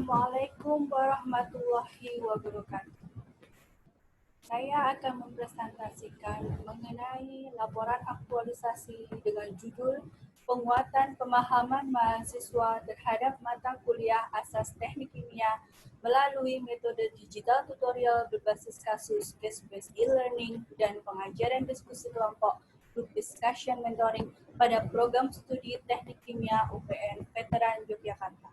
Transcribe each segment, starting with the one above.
Assalamualaikum warahmatullahi wabarakatuh. Saya akan mempresentasikan mengenai laporan aktualisasi dengan judul Penguatan Pemahaman Mahasiswa Terhadap Mata Kuliah Asas Teknik Kimia melalui metode digital tutorial berbasis kasus case-based e-learning dan pengajaran diskusi kelompok group discussion mentoring pada program studi Teknik Kimia UPN Veteran Yogyakarta.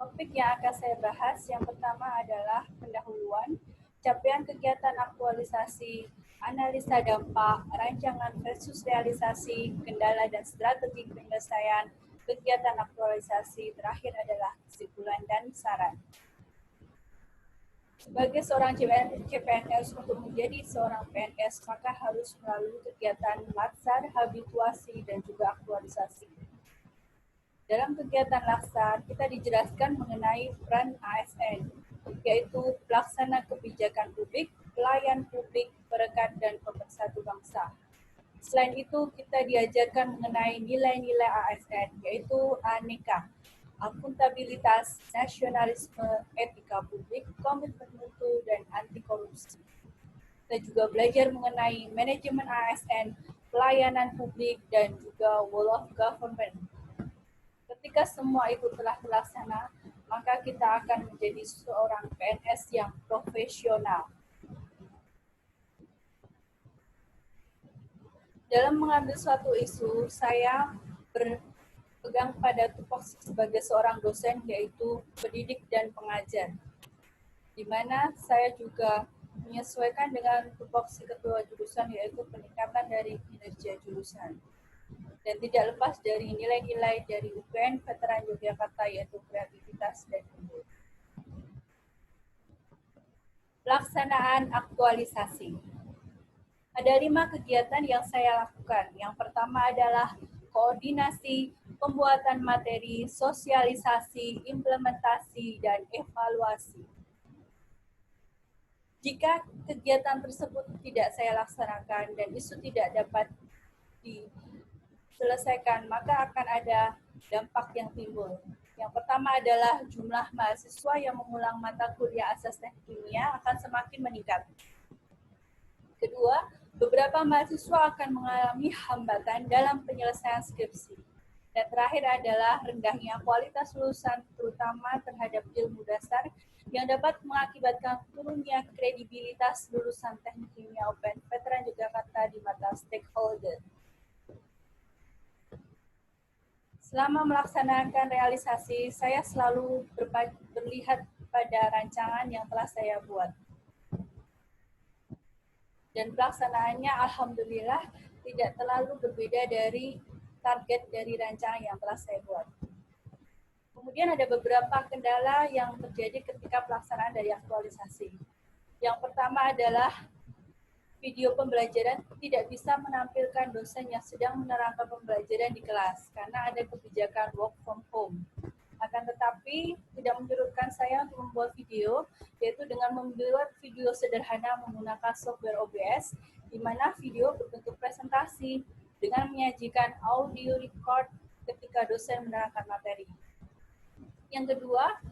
Topik yang akan saya bahas yang pertama adalah pendahuluan, capaian kegiatan aktualisasi, analisa dampak, rancangan versus realisasi, kendala dan strategi penyelesaian, kegiatan aktualisasi, terakhir adalah kesimpulan dan saran. Sebagai seorang CPNS, untuk menjadi seorang PNS, maka harus melalui kegiatan laksar, habituasi, dan juga aktualisasi. Dalam kegiatan laksar, kita dijelaskan mengenai peran ASN, yaitu pelaksana kebijakan publik, pelayan publik, perekat, dan pemersatu bangsa. Selain itu, kita diajarkan mengenai nilai-nilai ASN, yaitu aneka, akuntabilitas, nasionalisme, etika publik, komitmen mutu, dan anti korupsi. Kita juga belajar mengenai manajemen ASN, pelayanan publik, dan juga whole of government. Ketika semua itu telah terlaksana, maka kita akan menjadi seorang PNS yang profesional. Dalam mengambil suatu isu, saya berpegang pada tupoksi sebagai seorang dosen, yaitu pendidik dan pengajar, di mana saya juga menyesuaikan dengan tupoksi ketua jurusan, yaitu peningkatan dari kinerja jurusan. Dan tidak lepas dari nilai-nilai dari UPN Veteran Yogyakarta, yaitu kreativitas dan unggul. Pelaksanaan aktualisasi. Ada 5 kegiatan yang saya lakukan. Yang pertama adalah koordinasi, pembuatan materi, sosialisasi, implementasi, dan evaluasi. Jika kegiatan tersebut tidak saya laksanakan dan isu tidak dapat diselesaikan, maka akan ada dampak yang timbul. Yang pertama adalah jumlah mahasiswa yang mengulang mata kuliah asas teknik kimia akan semakin meningkat. Kedua, beberapa mahasiswa akan mengalami hambatan dalam penyelesaian skripsi. Dan terakhir adalah rendahnya kualitas lulusan, terutama terhadap ilmu dasar, yang dapat mengakibatkan turunnya kredibilitas lulusan teknik kimia UPN Veteran Yogyakarta di mata stakeholder. Selama melaksanakan realisasi, saya selalu berlihat pada rancangan yang telah saya buat. Dan pelaksanaannya alhamdulillah tidak terlalu berbeda dari target dari rancangan yang telah saya buat. Kemudian ada beberapa kendala yang terjadi ketika pelaksanaan dari aktualisasi. Yang pertama adalah video pembelajaran tidak bisa menampilkan dosen yang sedang menerangkan pembelajaran di kelas karena ada kebijakan work from home. Akan tetapi tidak menyurutkan saya untuk membuat video, yaitu dengan membuat video sederhana menggunakan software OBS, di mana video berbentuk presentasi dengan menyajikan audio record ketika dosen menerangkan materi. Yang kedua,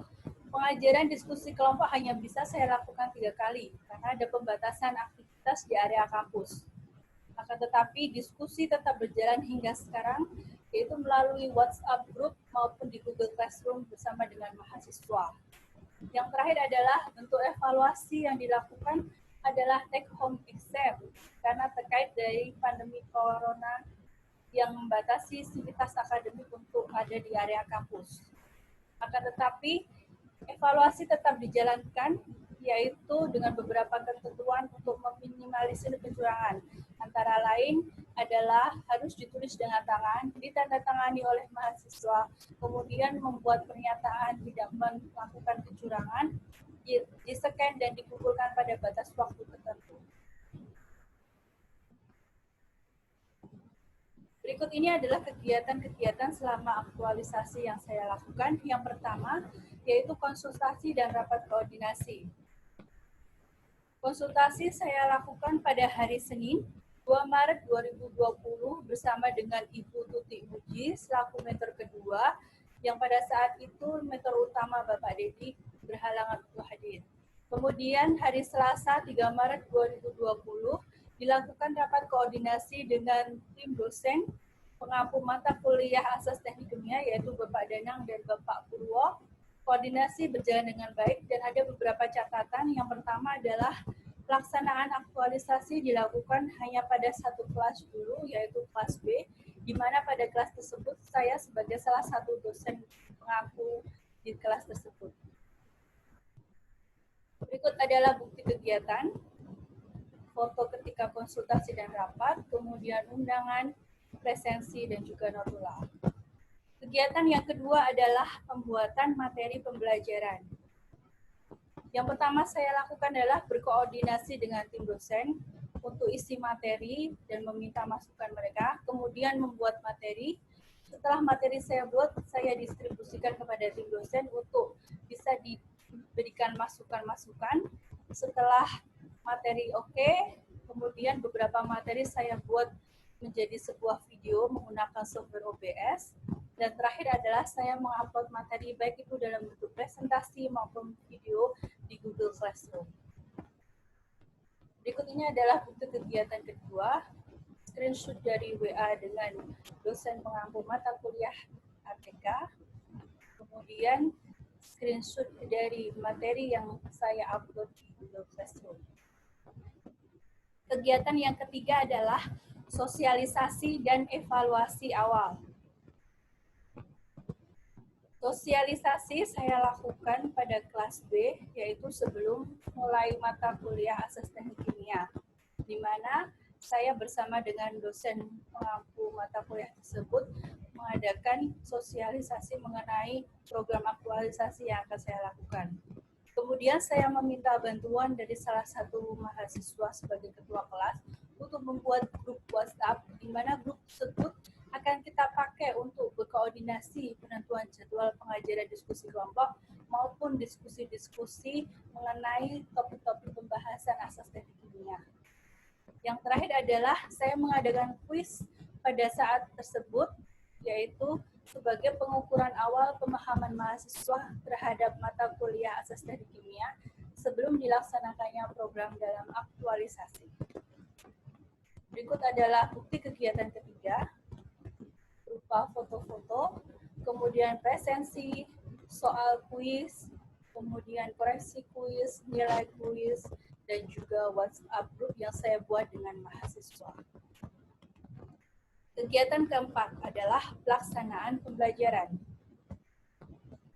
pengajaran diskusi kelompok hanya bisa saya lakukan 3 kali karena ada pembatasan aktivitas di area kampus. Akan tetapi diskusi tetap berjalan hingga sekarang, yaitu melalui WhatsApp group maupun di Google Classroom bersama dengan mahasiswa. Yang terakhir adalah bentuk evaluasi yang dilakukan adalah take home exam karena terkait dari pandemi corona yang membatasi aktivitas akademik untuk ada di area kampus. Akan tetapi evaluasi tetap dijalankan, yaitu dengan beberapa ketentuan untuk meminimalisir kecurangan. Antara lain adalah harus ditulis dengan tangan, ditandatangani oleh mahasiswa, kemudian membuat pernyataan tidak melakukan kecurangan, di-scan dan dikumpulkan pada batas waktu tertentu. Berikut ini adalah kegiatan-kegiatan selama aktualisasi yang saya lakukan. Yang pertama, yaitu konsultasi dan rapat koordinasi. Konsultasi saya lakukan pada hari Senin, 2 Maret 2020 bersama dengan Ibu Tuti Uji selaku mentor kedua, yang pada saat itu mentor utama Bapak Dedi berhalangan untuk hadir. Kemudian hari Selasa 3 Maret 2020 dilakukan rapat koordinasi dengan tim dosen pengampu mata kuliah asas teknik kimia yaitu Bapak Danang dan Bapak Purwo. Koordinasi berjalan dengan baik dan ada beberapa catatan. Yang pertama adalah pelaksanaan aktualisasi dilakukan hanya pada satu kelas dulu, yaitu kelas B, di mana pada kelas tersebut saya sebagai salah satu dosen pengampu di kelas tersebut. Berikut adalah bukti kegiatan, foto ketika konsultasi dan rapat, kemudian undangan, presensi, dan juga notula. Kegiatan yang kedua adalah pembuatan materi pembelajaran. Yang pertama saya lakukan adalah berkoordinasi dengan tim dosen untuk isi materi dan meminta masukan mereka, kemudian membuat materi. Setelah materi saya buat, saya distribusikan kepada tim dosen untuk bisa diberikan masukan-masukan. Setelah materi oke, kemudian beberapa materi saya buat menjadi sebuah video menggunakan software OBS. Dan terakhir adalah saya mengupload materi baik itu dalam bentuk presentasi maupun video di Google Classroom. Berikut ini adalah bukti kegiatan kedua, screenshot dari WA dengan dosen pengampu mata kuliah ATK, kemudian screenshot dari materi yang saya upload di Google Classroom. Kegiatan yang ketiga adalah sosialisasi dan evaluasi awal. Sosialisasi saya lakukan pada kelas B, yaitu sebelum mulai mata kuliah asas teknik kimia, di mana saya bersama dengan dosen pengampu mata kuliah tersebut mengadakan sosialisasi mengenai program aktualisasi yang akan saya lakukan. Kemudian saya meminta bantuan dari salah satu mahasiswa sebagai ketua kelas untuk membuat grup WhatsApp, di mana grup tersebut akan kita pakai untuk berkoordinasi penentuan jadwal pengajaran diskusi kelompok maupun diskusi-diskusi mengenai topik-topik pembahasan asas teknik kimia. Yang terakhir adalah saya mengadakan kuis pada saat tersebut, yaitu sebagai pengukuran awal pemahaman mahasiswa terhadap mata kuliah asas teknik kimia sebelum dilaksanakannya program dalam aktualisasi. Berikut adalah bukti kegiatan ketiga, berupa foto-foto, kemudian presensi, soal kuis, kemudian koreksi kuis, nilai kuis, dan juga WhatsApp group yang saya buat dengan mahasiswa. Kegiatan keempat adalah pelaksanaan pembelajaran.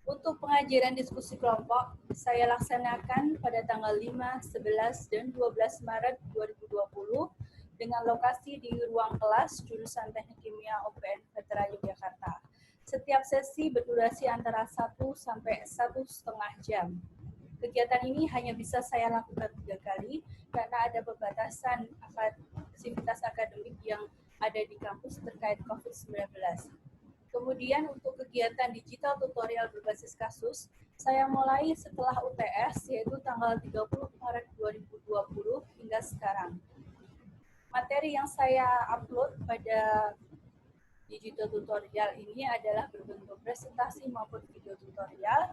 Untuk pengajaran diskusi kelompok, saya laksanakan pada tanggal 5, 11, dan 12 Maret 2020 dengan lokasi di ruang kelas jurusan Teknik Kimia UPN Veteran Yogyakarta. Setiap sesi berdurasi antara 1 sampai 1,5 jam. Kegiatan ini hanya bisa saya lakukan 3 kali karena ada pembatasan aktivitas akademik yang ada di kampus terkait COVID-19. Kemudian untuk kegiatan digital tutorial berbasis kasus, saya mulai setelah UTS yaitu tanggal 30 Maret 2020 hingga sekarang. Materi yang saya upload pada digital tutorial ini adalah berbentuk presentasi maupun video tutorial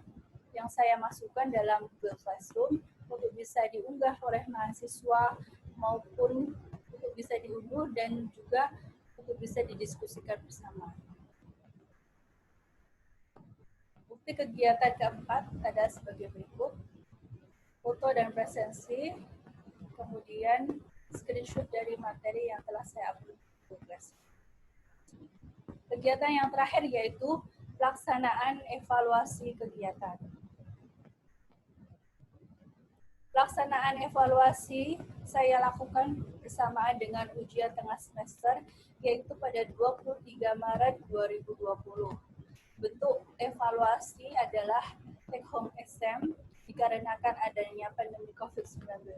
yang saya masukkan dalam Google Classroom untuk bisa diunggah oleh mahasiswa maupun untuk bisa diunduh dan juga untuk bisa didiskusikan bersama. Bukti kegiatan keempat adalah sebagai berikut, foto dan presensi, kemudian screenshot dari materi yang telah saya upload di Google Classroom. Kegiatan yang terakhir yaitu pelaksanaan evaluasi kegiatan. Pelaksanaan evaluasi saya lakukan bersamaan dengan ujian tengah semester, yaitu pada 23 Maret 2020. Bentuk evaluasi adalah take home exam dikarenakan adanya pandemi COVID-19.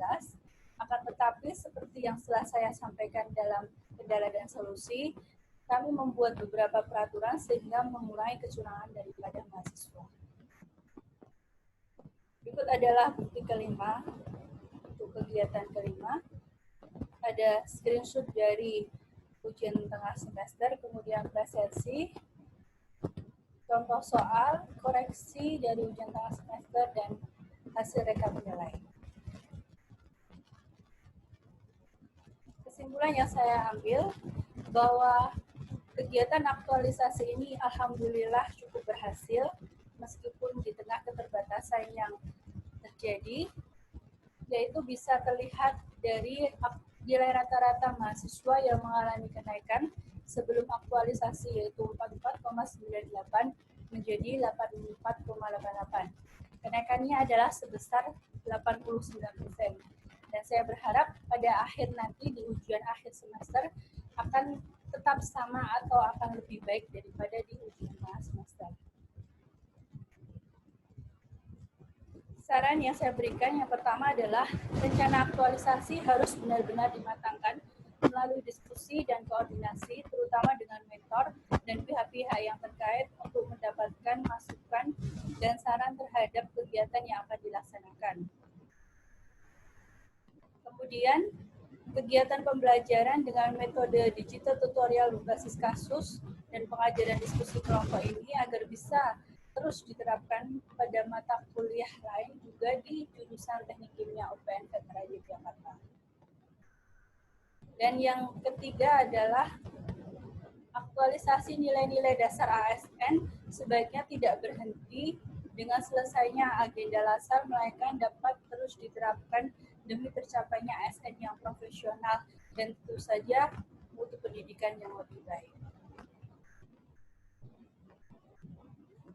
Akan tetapi seperti yang telah saya sampaikan dalam kendala dan solusi, kami membuat beberapa peraturan sehingga mengurangi kecurangan daripada mahasiswa. Berikut adalah bukti kelima untuk kegiatan kelima. Ada screenshot dari ujian tengah semester, kemudian presensi, contoh soal, koreksi dari ujian tengah semester, dan hasil rekap nilai. Kesimpulan yang saya ambil bahwa kegiatan aktualisasi ini alhamdulillah cukup berhasil, meskipun di tengah keterbatasan yang terjadi, yaitu bisa terlihat dari nilai rata-rata mahasiswa yang mengalami kenaikan sebelum aktualisasi, yaitu 44,98 menjadi 84,88. Kenaikannya adalah sebesar 89%. Dan saya berharap pada akhir nanti di ujian akhir semester akan tetap sama atau akan lebih baik daripada di ujian tengah semester. Saran yang saya berikan yang pertama adalah rencana aktualisasi harus benar-benar dimatangkan melalui diskusi dan koordinasi, terutama dengan mentor dan pihak-pihak yang terkait untuk mendapatkan masukan dan saran terhadap kegiatan yang akan dilaksanakan. Kemudian, kegiatan pembelajaran dengan metode digital tutorial berbasis kasus dan pengajaran diskusi kelompok ini agar bisa terus diterapkan pada mata kuliah lain juga di jurusan Teknik Kimia UPN Veteran Yogyakarta. Dan yang ketiga adalah aktualisasi nilai-nilai dasar ASN sebaiknya tidak berhenti dengan selesainya agenda lasar, melainkan dapat terus diterapkan demi tercapainya ASN yang profesional dan tentu saja mutu pendidikan yang lebih baik.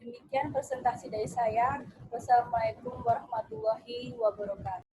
Demikian presentasi dari saya. Wassalamualaikum warahmatullahi wabarakatuh.